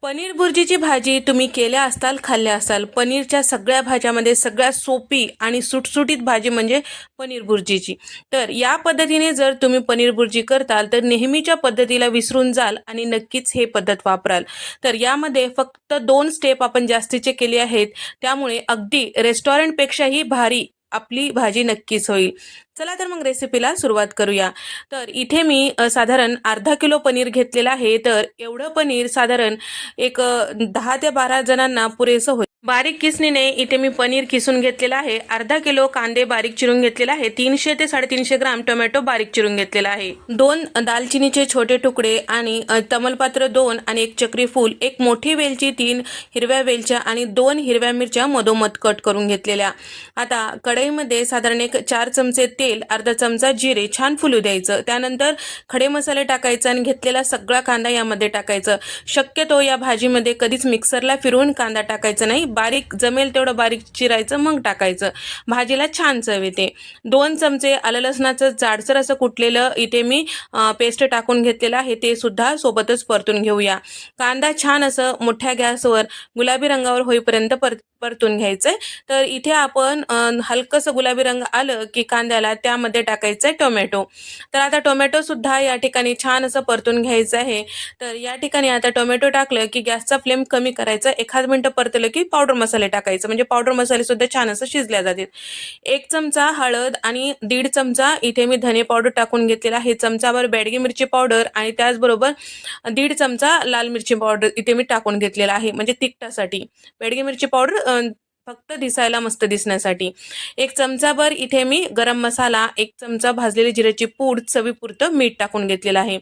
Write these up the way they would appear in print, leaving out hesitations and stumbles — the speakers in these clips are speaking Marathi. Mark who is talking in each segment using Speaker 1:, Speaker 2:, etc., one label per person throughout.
Speaker 1: पनीर बुर्जीची भाजी तुम्ही केल्या असताल, खाल्ल्या असाल. पनीरच्या सगळ्या भाज्यामध्ये सगळ्यात सोपी आणि सुटसुटीत भाजी म्हणजे पनीर बुर्जीची. तर या पद्धतीने जर तुम्ही पनीर बुर्जी करताल तर नेहमीच्या पद्धतीला विसरून जाल आणि नक्कीच हे पद्धत वापराल. तर यामध्ये फक्त 2 स्टेप आपण जास्तीचे केले आहेत. त्यामुळे अगदी रेस्टॉरंटपेक्षाही भारी आपली भाजी नक्कीच होईल. चला तर मग रेसिपीला सुरुवात करूया. तर इथे मी साधारण अर्धा किलो पनीर घेतलेलं आहे. तर एवढं पनीर साधारण एक 10 ते 12 जणांना पुरेसं होईल. बारीक किसणीने इथे मी पनीर किसून घेतलेला आहे. अर्धा किलो कांदे बारीक चिरून घेतलेला आहे. 300 ते 350 ग्राम टोमॅटो बारीक चिरून घेतलेला आहे. 2 दालचिनीचे छोटे तुकडे आणि तमालपत्र 2 आणि 1 चक्री फूल, 1 मोठी वेलची, 3 हिरव्या वेलच्या आणि 2 हिरव्या मिरच्या मधोमध कट करून घेतलेल्या. आता कढईमध्ये साधारण एक 4 चमचे तेल, अर्धा चमचा जिरे छान फुलू द्यायचं. त्यानंतर खडे मसाले टाकायचं आणि घेतलेला सगळा कांदा यामध्ये टाकायचं. शक्यतो या भाजीमध्ये कधीच मिक्सरला फिरवून कांदा टाकायचा नाही. बारीक जमेल तेवढं बारीक चिरायचं मग टाकायचं. भाजीला छान चव येते. 2 चमचे आलं लसणाचं जाडसर असं कुटलेलं इथे मी पेस्ट टाकून घेतलेलं आहे. ते सुद्धा सोबतच परतून घेऊया. कांदा छान असं मोठ्या गॅसवर गुलाबी रंगावर होईपर्यंत परतून घ्यायचंय. तर इथे आपण हलकंसं गुलाबी रंग आलं की कांद्याला त्यामध्ये टाकायचंय टोमॅटो. तर आता टोमॅटो सुद्धा या ठिकाणी छान असं परतून घ्यायचं आहे. तर या ठिकाणी आता टोमॅटो टाकलं की गॅसचा फ्लेम कमी करायचा. 1 मिनिट परतलं की पावडर मसाले टाकायचं, म्हणजे पावडर मसाले सुद्धा छान असं शिजल्या जातात. 1 चमचा हळद आणि 1.5 चमचा इथे मी धने पावडर टाकून घेतलेला आहे. चमचाभर बेडगी मिरची पावडर आणि त्याचबरोबर 1.5 चमचा लाल मिरची पावडर इथे मी टाकून घेतलेला आहे, म्हणजे तिखटासाठी. बेडगी मिरची पावडर फक्त दिसायला मस्त दिसण्यासाठी. 1 चमचाभर इथे मी गरम मसाला, 1 चमचा भाजलेली जिऱ्याची पूड, चवीपुरतं मीठ टाकून घेतलेलं आहे.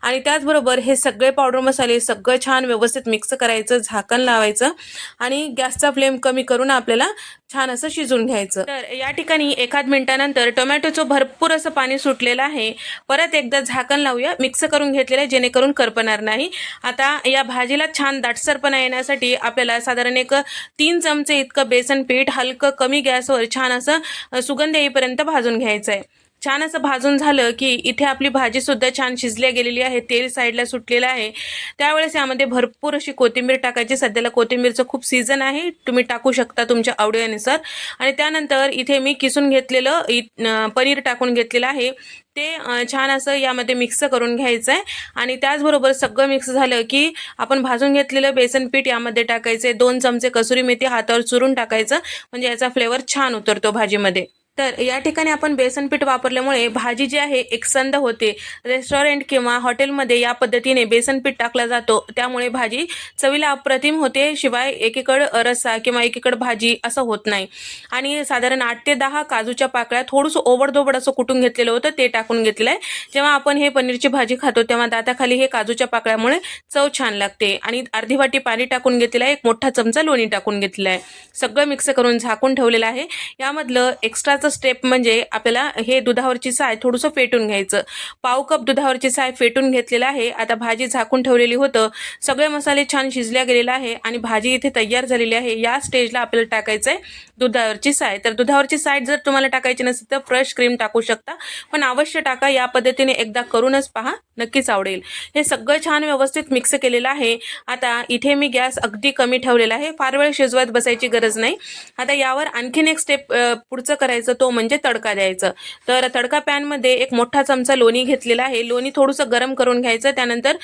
Speaker 1: आणि त्याचबरोबर हे सगळे पावडर मसाले सगळं छान व्यवस्थित मिक्स करायचं, झाकण लावायचं आणि गॅसचा फ्लेम कमी करून आपल्याला छान असं शिजून घ्यायचं. तर या ठिकाणी 1 मिनिटानंतर टोमॅटोचं भरपूर असं पाणी सुटलेलं आहे. परत एकदा झाकण लावूया. मिक्स करून घेतलेलं आहे जेणेकरून करपणार नाही. आता या भाजीला छान दाटसरपणा येण्यासाठी आपल्याला साधारण एक 3 चमचे इतकं बेसन पीठ हलकं कमी गॅसवर छान असं सुगंध येईपर्यंत भाजून घ्यायचं आहे. छान असं भाजून झालं की इथे आपली भाजी सुद्धा छान शिजल्या गेलेली आहे. तेल साईडला सुटलेलं आहे. त्यावेळेस यामध्ये भरपूर अशी कोथिंबीर टाकायची. सध्याला कोथिंबीरचं खूप सीझन आहे. तुम्ही टाकू शकता तुमच्या आवडीनुसार. आणि त्यानंतर इथे मी किसून घेतलेलं पनीर टाकून घेतलेलं आहे. ते छान असं यामध्ये मिक्स करून घ्यायचं आहे. आणि त्याचबरोबर सगळं मिक्स झालं की आपण भाजून घेतलेलं बेसन पीठ यामध्ये टाकायचं आहे. 2 चमचे कसुरी मेथी हातावर चुरून टाकायचं, म्हणजे याचा फ्लेवर छान उतरतो भाजीमध्ये. तर या ठिकाणी आपण बेसन पीठ वापरल्यामुळे भाजी जी आहे एकसंध होते. रेस्टॉरंट किंवा हॉटेलमध्ये या पद्धतीने बेसन पीठ टाकला जातो, त्यामुळे भाजी चवीला अप्रतिम होते. शिवाय एकीकडं रस्सा किंवा एकीकडं भाजी असं होत नाही. आणि साधारण 8 ते 10 काजूच्या पाकळ्या थोडंसं ओबडधोबड असं कुटून घेतलेलं होतं, ते टाकून घेतलेलं आहे. जेव्हा आपण हे पनीरची भाजी खातो तेव्हा दाताखाली हे काजूच्या पाकळ्यामुळे चव छान लागते. आणि अर्धी वाटी पाणी टाकून घेतलेलं आहे. 1 मोठा चमचा लोणी टाकून घेतलेलं आहे. सगळं मिक्स करून झाकून ठेवलेलं आहे. यामधलं एक्स्ट्रा स्टेप म्हणजे आपल्याला हे दुधावरची साय थोडंसं फेटून घ्यायचं. पाव कप दुधावरची साय फेटून घेतलेला आहे. आता भाजी झाकून ठेवलेली होतं. सगळे मसाले छान शिजल्या गेलेला आहे आणि भाजी इथे तयार झालेली आहे. या स्टेजला आपल्याला टाकायचं आहे दुधावरची साय. तर दुधावरची साय जर तुम्हाला टाकायची नसेल तर फ्रेश क्रीम टाकू शकता, पण अवश्य टाका. या पद्धतीने एकदा करूनच पहा, नक्कीच आवडेल. हे सगळं छान व्यवस्थित मिक्स केलेलं आहे. आता इथे मी गॅस अगदी कमी ठेवलेला आहे. फार वेळ शिजवत बसायची गरज नाही. आता यावर आणखीन एक स्टेप पुढचं करायचं, तो म्हणजे तडका द्यायचं. तर तडका पॅनमध्ये 1 मोठा चमचा लोणी घेतलेला आहे. लोणी थोडंसं गरम करून घ्यायचं. त्यानंतर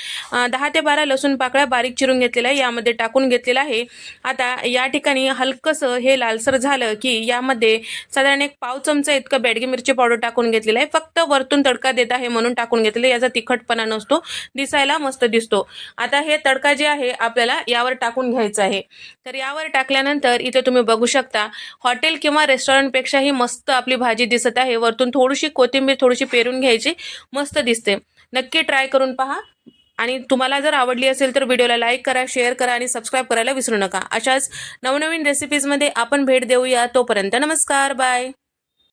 Speaker 1: 10 ते 12 लसूण पाकळ्या बारीक चिरून घेतलेल्या आहे, यामध्ये टाकून घेतलेला आहे. आता या ठिकाणी हलकंसं हे लालसर झालं की यामध्ये साधारण 1 पाव चमचा इतकं बेडगी मिरची पावडर टाकून घेतलेलं आहे. फक्त वरतून तडका देत आहे म्हणून टाकून घेतलेलं. याचा तिखटपणा नसतो, दिसायला मस्त दिसतो. आता हे तडका जे आहे आपल्याला यावर टाकून घ्यायचं आहे. तर यावर टाकल्यानंतर इथे तुम्ही बघू शकता हॉटेल किंवा रेस्टॉरंटपेक्षाही मस्त आपली भाजी दिसत आहे. वरतून थोडीशी कोथिंबीर थोडीशी पेरून घ्यायची, मस्त दिसते. नक्की ट्राय करून पहा. आणि तुम्हाला जर आवडली असेल तर व्हिडिओला लाईक करा, शेअर करा आणि सबस्क्राईब करायला विसरू नका. अशाच नवनवीन रेसिपीजमध्ये आपण भेट देऊया. तोपर्यंत नमस्कार, बाय.